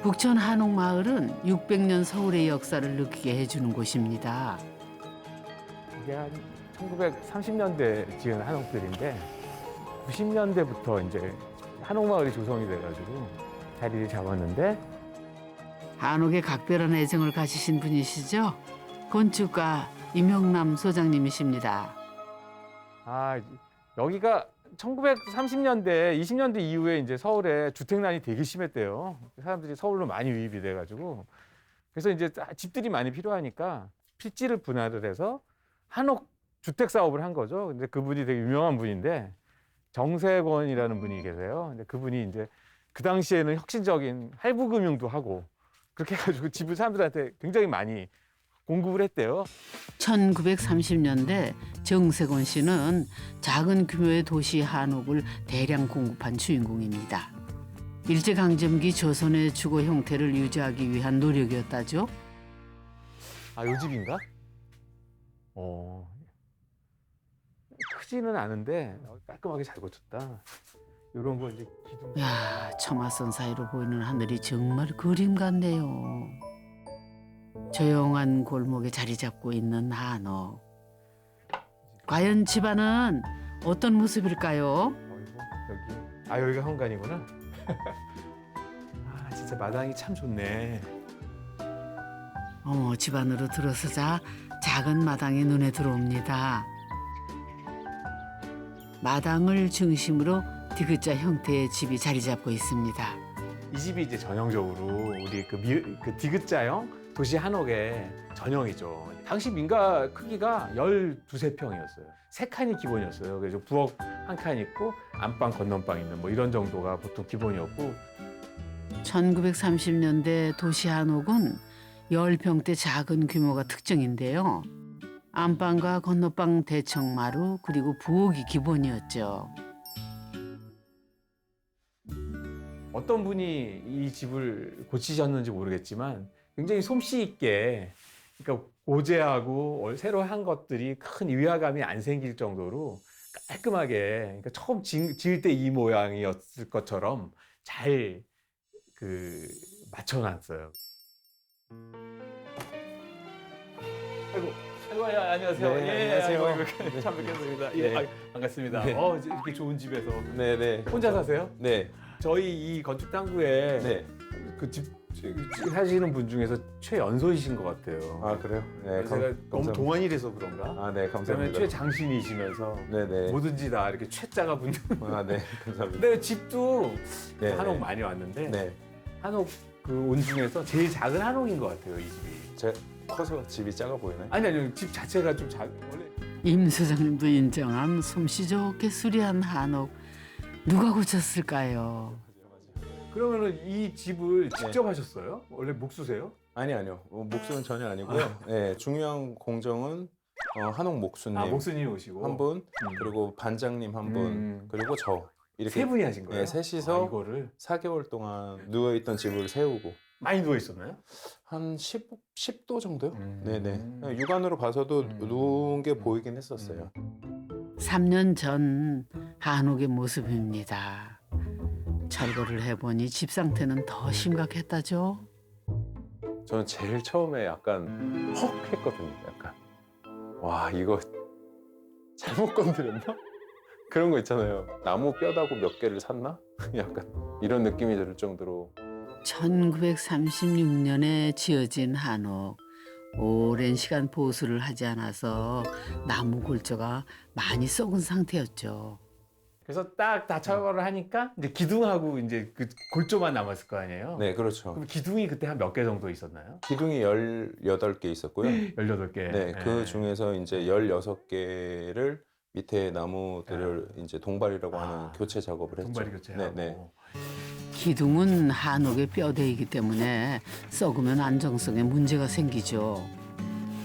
북천 한옥마을은 600년 서울의 역사를 느끼게 해주는 곳입니다. 이게 한 1930년대 지은 한옥들인데 90년대부터 이제 한옥마을이 조성이 돼가지고 자리를 잡았는데 한옥에 각별한 애정을 가지신 분이시죠? 건축가 임형남 소장님이십니다. 여기가 1930년대, 20년대 이후에 이제 서울에 주택난이 되게 심했대요. 사람들이 서울로 많이 유입이 돼가지고. 그래서 이제 집들이 많이 필요하니까 필지를 분할을 해서 한옥 주택 사업을 한 거죠. 근데 그분이 되게 유명한 분인데 정세권이라는 분이 계세요. 근데 그분이 이제 그 당시에는 혁신적인 할부금융도 하고 그렇게 해가지고 집을 사람들한테 굉장히 많이 공급을 했대요. 1930년대 정세곤 씨는 작은 규모의 도시 한옥을 대량 공급한 주인공입니다. 일제강점기 조선의 주거 형태를 유지하기 위한 노력이었다죠. 요 집인가? 크지는 않은데 깔끔하게 잘 고쳤다. 이런 거 이제 기둥. 야, 처마선 사이로 보이는 하늘이 정말 그림 같네요. 조용한 골목에 자리 잡고 있는 한옥. 과연 집안은 어떤 모습일까요? 여기가 현관이구나. 진짜 마당이 참 좋네. 집 안으로 들어서자 작은 마당이 눈에 들어옵니다. 마당을 중심으로 디귿자 형태의 집이 자리 잡고 있습니다. 이 집이 이제 전형적으로 우리 그 디귿자형 도시 한옥의 전형이죠. 당시 민가 크기가 12~13평이었어요. 3칸이 기본이었어요. 그래서 부엌 한 칸 있고 안방, 건넌방 있는 뭐 이런 정도가 보통 기본이었고 1930년대 도시 한옥은 10평대 작은 규모가 특징인데요. 안방과 건너방 대청마루 그리고 부엌이 기본이었죠. 어떤 분이 이 집을 고치셨는지 모르겠지만 굉장히 솜씨 있게 그러니까 고제하고 새로 한 것들이 큰 위화감이 안 생길 정도로 깔끔하게 그러니까 처음 지을 때 이 모양이었을 것처럼 잘 맞춰놨어요. 아이고, 안녕하세요. 네, 안녕하세요. 참 뵙겠습니다. 네. 예, 반갑습니다. 네. 이렇게 좋은 집에서 네네. 혼자 사세요? 네. 저희 이 건축 탐구에 네. 그 집 사시는 분 중에서 최연소이신 것 같아요. 아, 그래요? 네. 제가 너무 감사합니다. 동안이라서 그런가? 아, 네. 그다음에 감사합니다. 최장신이시면서 네네. 뭐든지 다 이렇게 최자가 붙는. 아, 네. 감사합니다. 근데 집도 네. 한옥 많이 왔는데 네. 한옥 그 온 중에서 제일 작은 한옥인 것 같아요, 이 집이. 제가 커서 집이 작아 보이나요? 아니, 집 자체가 좀 원래. 임 소장님도 인정한 솜씨 좋게 수리한 한옥. 누가 고쳤을까요? 그러면은 이 집을 직접 하셨어요? 원래 목수세요? 아니요. 목수는 전혀 아니고요. 네. 중요한 공정은 한옥 목수님 목수님이 오시고. 한 분, 그리고 반장님 한 분, 그리고 저. 이렇게 세 분이 하신 거예요? 네, 셋이서 이거를 4개월 동안 누워있던 집을 세우고 많이 누워 있었나요? 한 10도 정도요? 음. 네네. 육안으로 봐서도 누운 게 보이긴 했었어요. 3년 전 한옥의 모습입니다. 철거를 해보니 집 상태는 더 심각했다죠. 저는 제일 처음에 약간 헉 했거든요. 약간 와 이거 잘못 건드렸나? 그런 거 있잖아요. 나무 뼈다구 몇 개를 샀나? 약간 이런 느낌이 들 정도로. 1936년에 지어진 한옥. 오랜 시간 보수를 하지 않아서 나무 골조가 많이 썩은 상태였죠. 그래서 딱 다 철거를 하니까 이제 기둥하고 이제 그 골조만 남았을 거 아니에요? 네, 그렇죠. 그럼 기둥이 그때 한 몇 개 정도 있었나요? 기둥이 18개 있었고요. 18개. 네, 그 중에서 이제 16개를 밑에 나무들을 이제 동발이라고 하는 교체 작업을 했죠. 동발이 교체하고. 네. 기둥은 한옥의 뼈대이기 때문에 썩으면 안정성에 문제가 생기죠.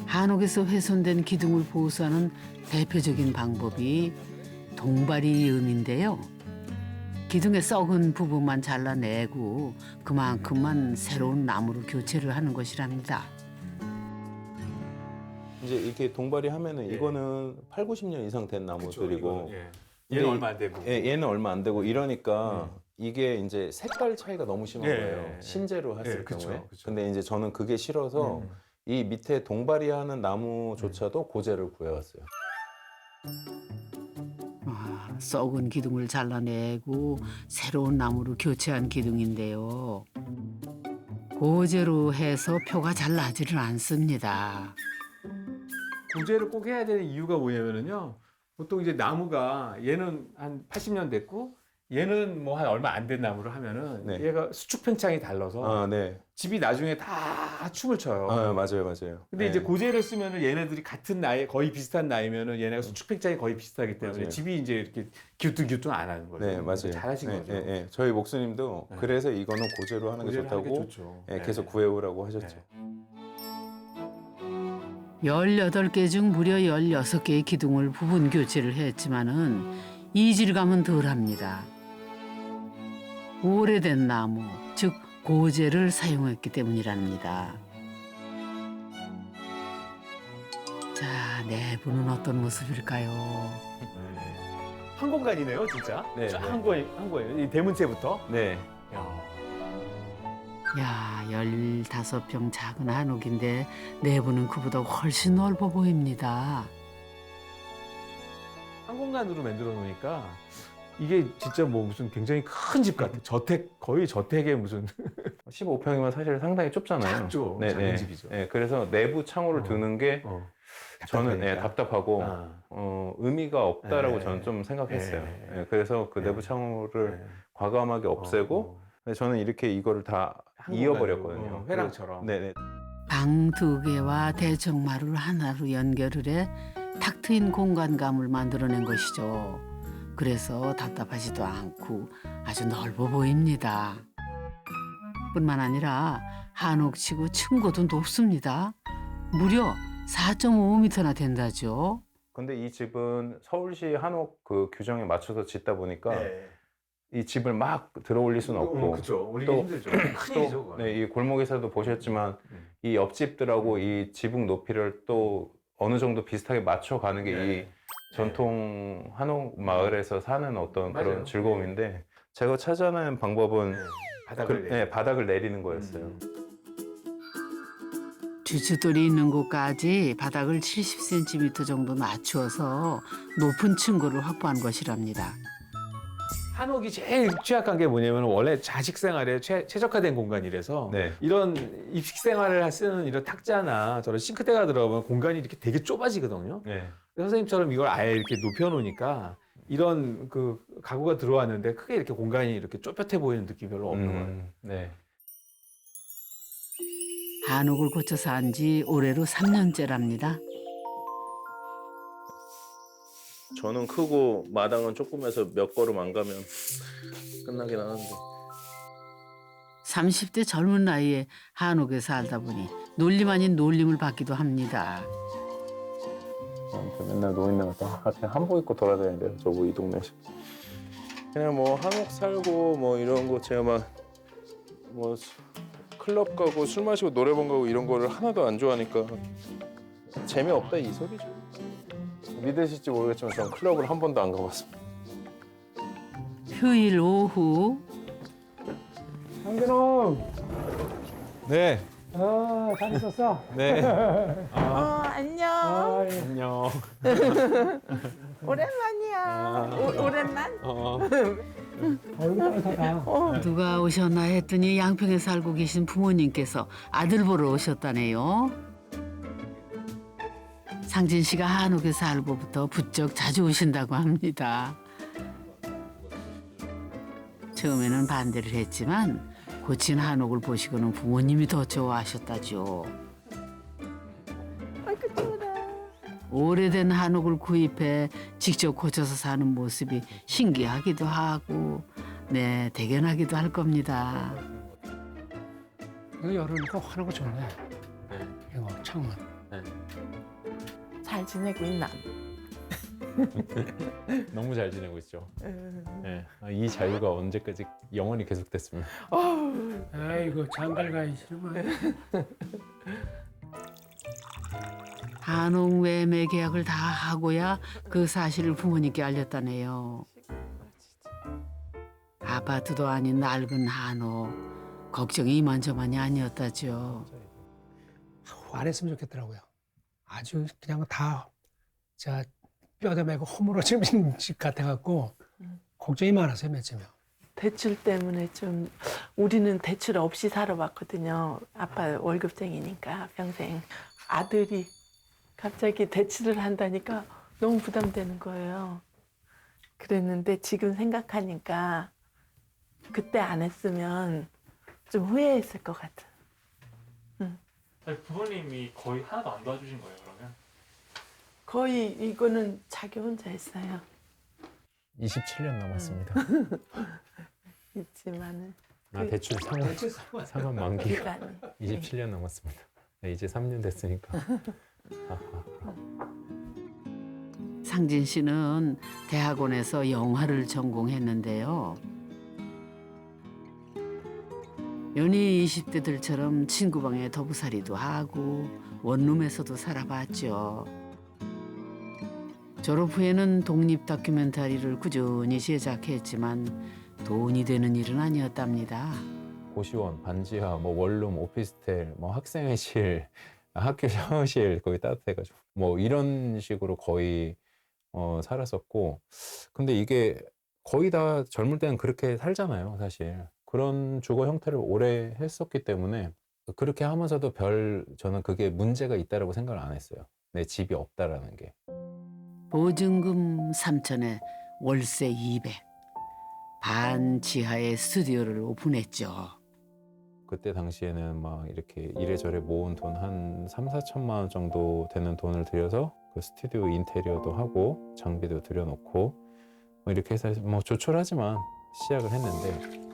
한옥에서 훼손된 기둥을 보수하는 대표적인 방법이 동발이음인데요. 기둥의 썩은 부분만 잘라내고 그만큼만 새로운 나무로 교체를 하는 것이랍니다. 이제 이렇게 동발이 하면은 예. 이거는 8~90년 이상 된 나무들이고 예. 근데 얘는 얼마 안 되고. 얘는 얼마 안 되고 이러니까 이게 이제 색깔 차이가 너무 심한 예, 거예요. 예. 신재로 했을 예, 그쵸, 경우에. 그쵸. 근데 이제 저는 그게 싫어서 이 밑에 동발이하는 나무조차도 고재를 구해왔어요. 썩은 기둥을 잘라내고 새로운 나무로 교체한 기둥인데요. 고재로 해서 표가 잘 나지를 않습니다. 고재를 꼭 해야 되는 이유가 뭐냐면요. 보통 이제 나무가 얘는 한 80년 됐고 얘는 뭐 한 얼마 안 된 나무로 하면은 네. 얘가 수축 팽창이 달라서 아, 네. 집이 나중에 다 춤을 춰요. 아, 맞아요, 맞아요. 근데 네. 이제 고재를 쓰면은 얘네들이 같은 나이, 거의 비슷한 나이면은 얘네가 수축 팽창이 거의 비슷하기 때문에 맞아요. 집이 이제 이렇게 기우뚱기우뚱 안 하는 거죠. 네, 맞아요. 잘하신 네, 거죠. 네, 네. 저희 목수님도 네. 그래서 이거는 고재로 하는 게 고재를 하는 게 좋다고 좋죠. 예, 네. 계속 구해오라고 하셨죠. 네. 18개 중 무려 16개의 기둥을 부분 교체를 했지만은 이질감은 덜합니다. 오래된 나무, 즉 고재를 사용했기 때문이랍니다. 자, 내부는 어떤 모습일까요? 한 공간이네요, 진짜. 네, 쫙 네. 한 거예요. 이 대문체부터. 네. 야, 15평 작은 한옥인데 내부는 그보다 훨씬 넓어 보입니다. 한 공간으로 만들어 놓으니까 이게 진짜 뭐 무슨 굉장히 큰 집 같아. 저택, 거의 저택의 무슨 15평이면 사실 상당히 좁잖아요. 작죠. 네, 작은 네. 집이죠. 네, 그래서 내부 창호를 어. 두는 게 저는 네, 답답하고 아. 의미가 없다라고 네. 저는 좀 생각했어요. 네. 네, 그래서 그 네. 내부 창호를 네. 과감하게 없애고 근데 저는 이렇게 이거를 다 한 이어버렸거든요. 공간으로, 회랑처럼. 네네. 방 2개와 대청마루를 하나로 연결을 해 탁 트인 공간감을 만들어낸 것이죠. 그래서 답답하지도 않고 아주 넓어 보입니다. 뿐만 아니라 한옥치고 층고도 높습니다. 무려 4.5m나 된다죠. 근데 이 집은 서울시 한옥 그 규정에 맞춰서 짓다 보니까 이 집을 막 들어 올릴 수는 없고 그렇죠. 올리기 또- 힘들죠. 큰 일이죠. 또 그건. 네, 이 골목에서도 보셨지만 이 옆집들하고 이 지붕 높이를 또 어느 정도 비슷하게 맞춰가는 게 이 네. 전통 한옥 마을에서 사는 어떤 맞아요. 그런 즐거움인데 제가 찾아낸 방법은 네. 바닥을 네, 바닥을 내리는 거였어요. 주춧돌이 있는 곳까지 바닥을 70cm 정도 낮추어서 높은 층고를 확보한 것이랍니다. 한옥이 제일 취약한 게 뭐냐면 원래 자식 생활에 최적화된 공간이라서 네. 이런 입식 생활을 쓰는 이런 탁자나 저런 싱크대가 들어가면 공간이 이렇게 되게 좁아지거든요. 네. 선생님처럼 이걸 아예 이렇게 높여놓으니까 이런 그 가구가 들어왔는데 크게 이렇게 공간이 이렇게 좁혀 보이는 느낌이 별로 없는 거예요. 네. 한옥을 고쳐서 한 지 올해로 3년째랍니다. 저는 크고 마당은 조금해서 몇 걸음 안 가면 끝나긴 하는데 30대 젊은 나이에 한옥에 살다 보니 놀림 아닌 놀림을 받기도 합니다. 맨날 노인네 갔다 그냥 한복 입고 돌아다니는데요. 저거 이 동네에서 그냥 뭐 한옥 살고 뭐 이런 거 제가 막 뭐 클럽 가고 술 마시고 노래방 가고 이런 거를 하나도 안 좋아하니까 재미없다 이 소리죠. 믿으실지 모르겠지만 저는 클럽을 한 번도 안 가봤습니다. 휴일 오후 한근홍, 네. 잘 있었어? 네. 안녕. 안녕. 오랜만이야. 오랜만? 누가 오셨나 했더니 양평에 살고 계신 부모님께서 아들 보러 오셨다네요. 상진 씨가 한옥에 살고부터 부쩍 자주 오신다고 합니다. 처음에는 반대를 했지만 고친 한옥을 보시고는 부모님이 더 좋아하셨다죠. 아이고 좋아. 오래된 한옥을 구입해 직접 고쳐서 사는 모습이 신기하기도 하고 네 대견하기도 할 겁니다. 이거 열으니까 환하고 좋네. 이거 창문. 잘 지내고 있나? 너무 잘 지내고 있죠. 네. 이 자유가 언제까지 영원히 계속됐으면. 아이고 장갈 가야지. 한옥 매매 계약을 다 하고야 그 사실을 부모님께 알렸다네요. 아파트도 아닌 낡은 한옥. 걱정이 이만저만이 아니었다죠. 안 했으면 좋겠더라고요. 아주 그냥 다 자 뼈대 매고 허물어진 집 같아갖고 걱정이 많았어요, 몇 점이요. 대출 때문에 좀 우리는 대출 없이 살아봤거든요. 아빠 월급쟁이니까 평생. 아들이 갑자기 대출을 한다니까 너무 부담되는 거예요. 그랬는데 지금 생각하니까 그때 안 했으면 좀 후회했을 것 같아. 아니, 부모님이 거의 하나도 안 도와주신 거예요, 그러면? 거의 이거는 자기 혼자 했어요. 27년 남았습니다. 있지만은 대출 상환 만기가 기간이. 27년 남았습니다. 네, 이제 3년 됐으니까. 상진 씨는 대학원에서 영화를 전공했는데요. 연희 20대들처럼 친구 방에 더부살이도 하고 원룸에서도 살아봤죠. 졸업 후에는 독립 다큐멘터리를 꾸준히 제작했지만 돈이 되는 일은 아니었답니다. 고시원, 반지하, 뭐 원룸, 오피스텔, 뭐 학생회실, 학교 샤워실 거기 따뜻해가지고 뭐 이런 식으로 거의 살았었고, 근데 이게 거의 다 젊을 때는 그렇게 살잖아요, 사실. 그런 주거 형태를 오래 했었기 때문에 그렇게 하면서도 저는 그게 문제가 있다라고 생각을 안 했어요. 내 집이 없다라는 게. 보증금 3천에 월세 200. 반 지하의 스튜디오를 오픈했죠. 그때 당시에는 막 이렇게 이래저래 모은 돈 한 3, 4천만 원 정도 되는 돈을 들여서 그 스튜디오 인테리어도 하고 장비도 들여놓고 뭐 이렇게 해서 뭐 조촐하지만 시작을 했는데,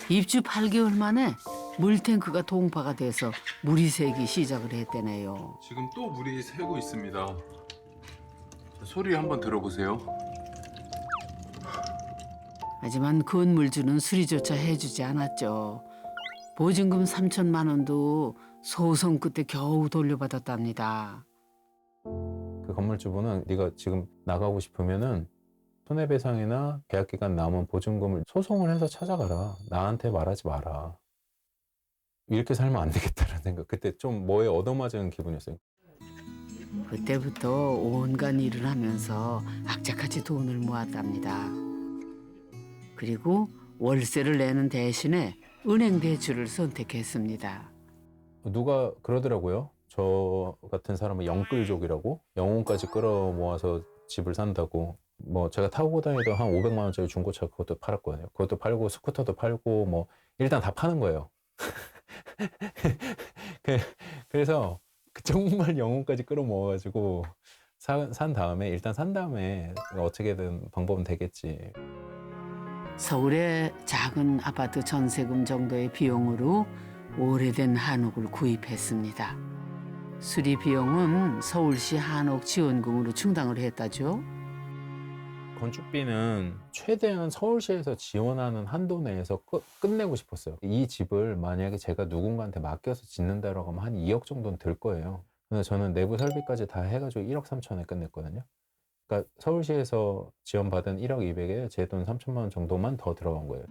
입주 8개월 만에 물탱크가 동파가 돼서 물이 새기 시작을 했대네요. 지금 또 물이 새고 있습니다. 소리 한번 들어보세요. 하지만 건물주는 수리조차 해주지 않았죠. 보증금 3천만 원도 소송 끝에 겨우 돌려받았답니다. 그 건물주분은 네가 지금 나가고 싶으면은 손해배상이나 계약기간 남은 보증금을 소송을 해서 찾아가라. 나한테 말하지 마라. 이렇게 살면 안 되겠다는 생각. 그때 좀 뭐에 얻어맞은 기분이었어요. 그때부터 온갖 일을 하면서 악착같이 돈을 모았답니다. 그리고 월세를 내는 대신에 은행 대출을 선택했습니다. 누가 그러더라고요. 저 같은 사람은 영끌족이라고, 영혼까지 끌어모아서 집을 산다고. 뭐 제가 타고 다니던 한 500만 원짜리 중고차 그것도 팔았거든요. 그것도 팔고 스쿠터도 팔고 뭐 일단 다 파는 거예요. 그래서 정말 영혼까지 끌어모아가지고 산 다음에, 일단 산 다음에 어떻게든 방법은 되겠지. 서울의 작은 아파트 전세금 정도의 비용으로 오래된 한옥을 구입했습니다. 수리 비용은 서울시 한옥 지원금으로 충당을 했다죠. 건축비는 최대한 서울시에서 지원하는 한도 내에서 끝내고 싶었어요. 이 집을 만약에 제가 누군가한테 맡겨서 짓는다라고 하면 한 2억 정도는 들 거예요. 근데 저는 내부 설비까지 다 해가지고 1억 3천에 끝냈거든요. 그러니까 서울시에서 지원받은 1억 200에 제 돈 3천만 원 정도만 더 들어간 거예요.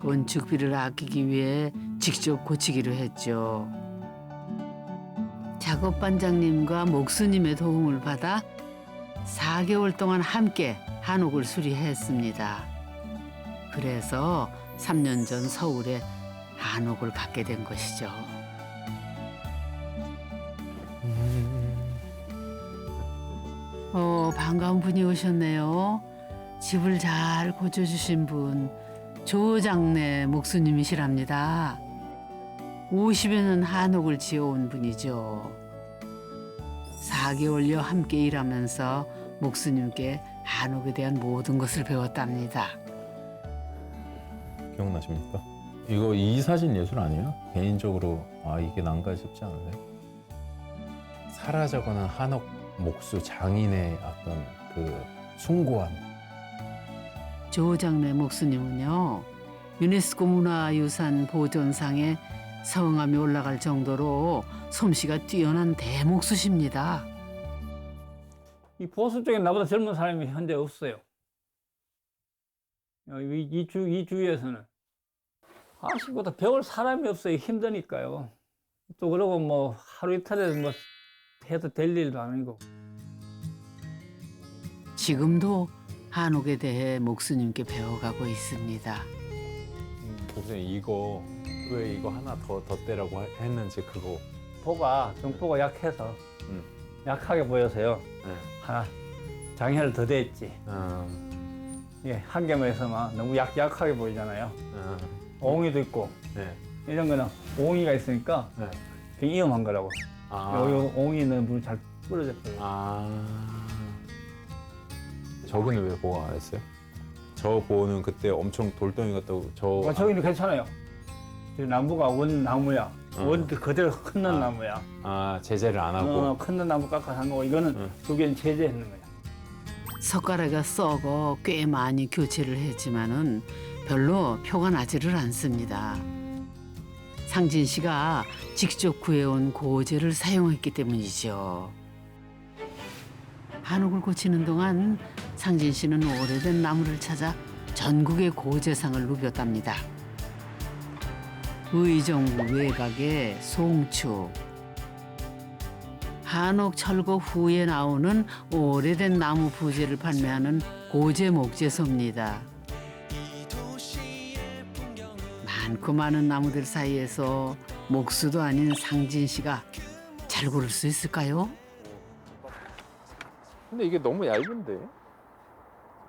건축비를 아끼기 위해 직접 고치기로 했죠. 작업 반장님과 목수님의 도움을 받아 4개월 동안 함께 한옥을 수리했습니다. 그래서 3년 전 서울에 한옥을 갖게 된 것이죠. 반가운 분이 오셨네요. 집을 잘 고쳐주신 분, 조장래 목수님이시랍니다. 50여 년 한옥을 지어온 분이죠. 4개월여 함께 일하면서 목수님께 한옥에 대한 모든 것을 배웠답니다. 기억나십니까? 이 사진 예술 아니에요? 개인적으로 이게 난가 싶지 않으세요? 사라져가는 한옥 목수 장인의 어떤 그 숭고함. 조장래 목수님은요, 유네스코 문화유산 보존상에 성함이 올라갈 정도로 솜씨가 뛰어난 대목수십니다. 이 보수 쪽에 나보다 젊은 사람이 현재 없어요. 이 주위에서는 아직보다 배울 사람이 없어요. 힘드니까요. 또 그러고 뭐 하루 이틀에 뭐 해도 될 일도 아니고. 지금도 한옥에 대해 목수님께 배워가고 있습니다. 교수님 이거 왜 이거 하나 더 덧대라고 했는지 그거. 등포가 약해서 음. 약하게 보여서요. 네. 하나 장애를 더 댔지. 예, 한 개만 해서만 너무 약하게 보이잖아요. 옹이도 있고 네. 이런 거는 옹이가 있으니까 네. 되게 위험한 거라고. 요 옹이는 물이 잘 뿌려졌어요. 저기는 왜 보고 안 했어요? 저 보는 그때 엄청 돌덩이 같다고 저기는 괜찮아요. 저 나무가 원 나무야. 원 그대로 큰는 나무야. 제재를 안 하고. 큰는 나무 깎아서 한 거고 이거는 두 개는 제재했는 거야. 석가래가 썩어 꽤 많이 교체를 했지만은 별로 표가 나지를 않습니다. 상진 씨가 직접 구해온 고제를 사용했기 때문이죠. 한옥을 고치는 동안 상진 씨는 오래된 나무를 찾아 전국의 고제상을 누볐답니다. 의정부 외곽의 송추. 한옥 철거 후에 나오는 오래된 나무 부재를 판매하는 고제 목재소입니다. 많고 많은 나무들 사이에서 목수도 아닌 상진 씨가 잘 고를 수 있을까요? 근데 이게 너무 얇은데.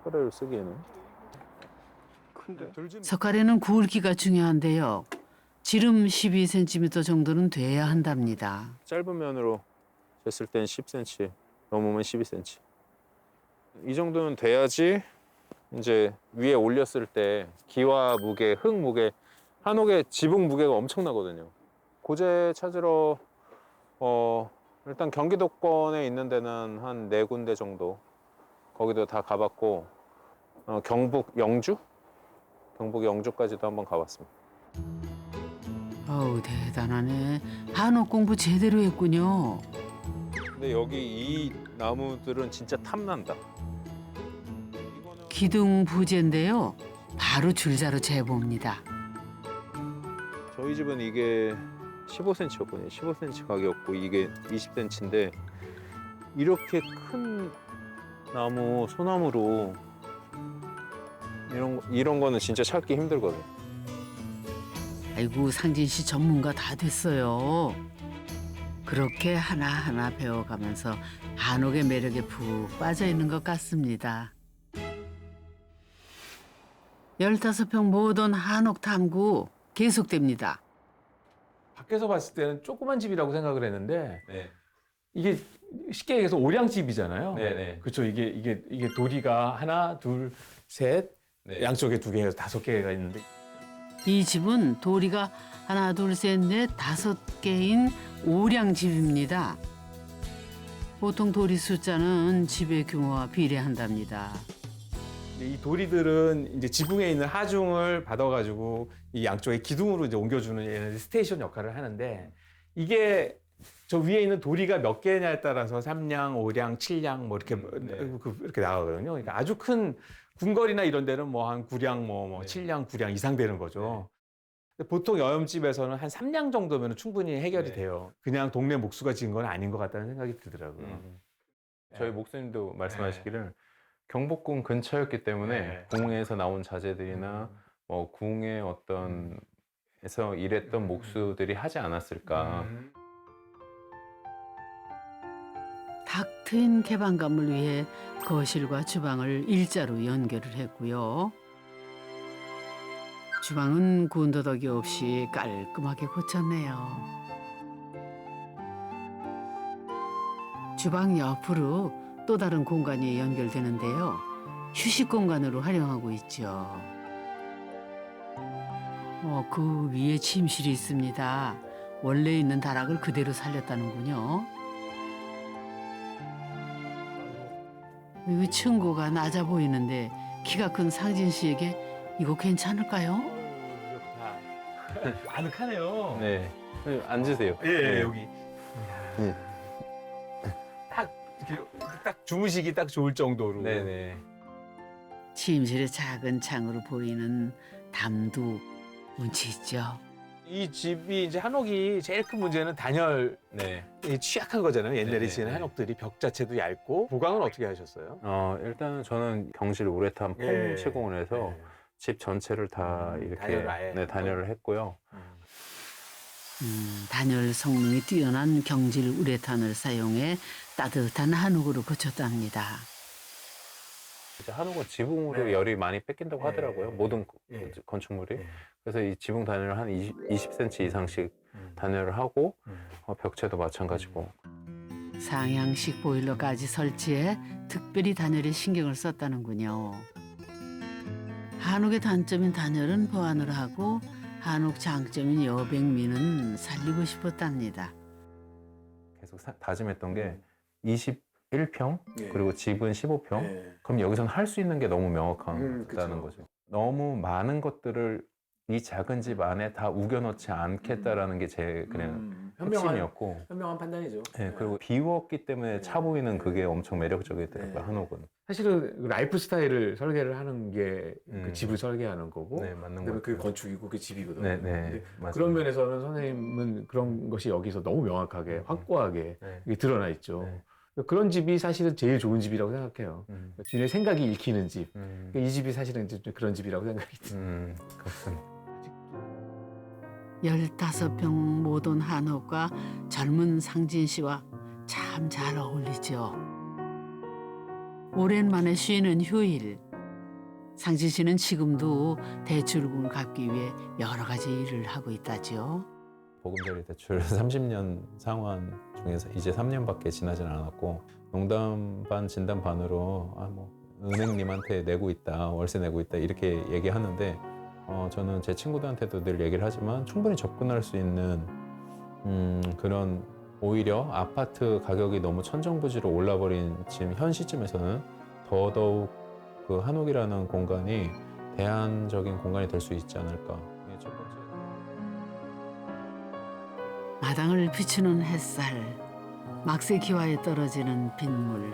석가래를 쓰기에는. 석가래는 굵기가 중요한데요. 지름 12cm 정도는 돼야 한답니다. 짧은 면으로 쟀을 땐 10cm, 넘으면 12cm. 이 정도는 돼야지 이제 위에 올렸을 때 기와 무게, 흙 무게, 한옥의 지붕 무게가 엄청나거든요. 고제 찾으러 일단 경기도권에 있는 데는 한 4군데 정도 거기도 다 가봤고 경북 영주? 경북 영주까지도 한번 가봤습니다. 어우 대단하네. 한옥 공부 제대로 했군요. 근데 여기 이 나무들은 진짜 탐난다. 기둥 부재인데요. 바로 줄자로 재봅니다. 저희 집은 이게 15cm였거든요. 15cm 가격이었고 이게 20cm인데 이렇게 큰 나무, 소나무로 이런 거는 진짜 찾기 힘들거든요. 아이고 상진 씨 전문가 다 됐어요. 그렇게 하나하나 배워가면서 한옥의 매력에 푹 빠져 있는 것 같습니다. 15평 모던 한옥 탐구 계속됩니다. 밖에서 봤을 때는 조그만 집이라고 생각을 했는데 네. 이게 쉽게 얘기해서 오량집이잖아요. 네네. 그렇죠. 이게 도리가 하나, 둘, 셋, 네. 양쪽에 2개에서 5개가 있는데 이 집은 도리가 하나, 둘, 셋, 넷, 5개인 오량집입니다. 보통 도리 숫자는 집의 규모와 비례한답니다. 이 도리들은 이제 지붕에 있는 하중을 받아가지고 이 양쪽에 기둥으로 이제 옮겨주는 얘네들 스테이션 역할을 하는데 이게 저 위에 있는 도리가 몇 개냐에 따라서 3량, 5량, 7량 뭐 이렇게 이렇게 나가거든요. 그러니까 아주 큰 궁궐이나 이런 데는 뭐 한 9량, 7량, 9량 이상 되는 거죠. 근데 보통 여염집에서는 한 3량 정도면 충분히 해결이 돼요. 그냥 동네 목수가 지은 건 아닌 것 같다는 생각이 들더라고요. 저희 목사님도 말씀하시기를 경복궁 근처였기 때문에 궁에서 나온 자재들이나 뭐 궁의 어떤 에서 일했던 목수들이 하지 않았을까. 탁 트인 개방감을 위해 거실과 주방을 일자로 연결을 했고요. 주방은 군더더기 없이 깔끔하게 고쳤네요. 주방 옆으로 또 다른 공간이 연결되는데요. 휴식 공간으로 활용하고 있죠. 그 위에 침실이 있습니다. 원래 있는 다락을 그대로 살렸다는군요. 이 층고가 낮아 보이는데 키가 큰 상진 씨에게 이거 괜찮을까요? 아늑하네요. 네. 앉으세요. 예, 여기. 딱 이렇게 딱 주무시기 딱 좋을 정도로. 네네. 침실의 작은 창으로 보이는 담도 운치 있죠. 이 집이 이제 한옥이 제일 큰 문제는 단열이 네. 취약한 거잖아요. 옛날에 네, 지은 네. 한옥들이 벽 자체도 얇고 보강은 어떻게 하셨어요? 일단은 저는 경실 우레탄 폼 예. 시공을 해서 네. 집 전체를 다 이렇게 단열을 아예 네, 단열을 했고요. 단열 성능이 뛰어난 경질 우레탄을 사용해 따뜻한 한옥으로 고쳤답니다. 이제 한옥은 지붕으로 네. 열이 많이 뺏긴다고 네. 하더라고요. 모든 네. 건축물이. 네. 그래서 이 지붕 단열을 한 20cm 이상씩 단열을 하고 벽체도 마찬가지고. 상향식 보일러까지 설치해 특별히 단열에 신경을 썼다는군요. 한옥의 단점인 단열은 보완을 하고 한옥 장점인 여백미는 살리고 싶었답니다. 계속 다짐했던 게 21평 네. 그리고 집은 15평. 네. 그럼 여기서는 할 수 있는 게 너무 명확하다는 그쵸. 거죠. 너무 많은 것들을 이 작은 집 안에 다 우겨넣지 않겠다라는 게 제 그냥 핵심이었고. 현명한 판단이죠. 네, 그리고 비웠기 때문에 차 보이는 그게 엄청 매력적이더라고요. 네. 한옥은. 사실은 그 라이프 스타일을 설계를 하는 게 그 음. 집을 설계하는 거고 네, 맞는 그다음에 것 그게 같아요. 건축이고 그게 집이거든요. 네, 네, 근데 맞아요. 그런 면에서는 선생님은 그런 것이 여기서 너무 명확하게 확고하게 네. 이게 드러나 있죠. 네. 그런 집이 사실은 제일 좋은 집이라고 생각해요. 주인의 생각이 읽히는 집. 이 집이 사실은 이제 그런 집이라고 생각이 들어요. 그렇습니다. 15평 모던 한옥과 젊은 상진 씨와 참 잘 어울리죠. 오랜만에 쉬는 휴일. 상진 씨는 지금도 대출금을 갚기 위해 여러 가지 일을 하고 있다죠. 보금자리 대출 30년 상환 중에서 이제 3년밖에 지나진 않았고 농담 반 진담 반으로 은행님한테 내고 있다, 월세 내고 있다 이렇게 얘기하는데 저는 제 친구들한테도 늘 얘기를 하지만 충분히 접근할 수 있는 그런 오히려 아파트 가격이 너무 천정부지로 올라버린 지금 현 시점에서는 더더욱 그 한옥이라는 공간이 대안적인 공간이 될 수 있지 않을까. 이게 첫 번째. 마당을 비추는 햇살, 막새 기와에 떨어지는 빗물,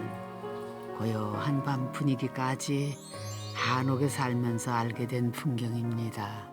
고요한 밤 분위기까지 한옥에 살면서 알게 된 풍경입니다.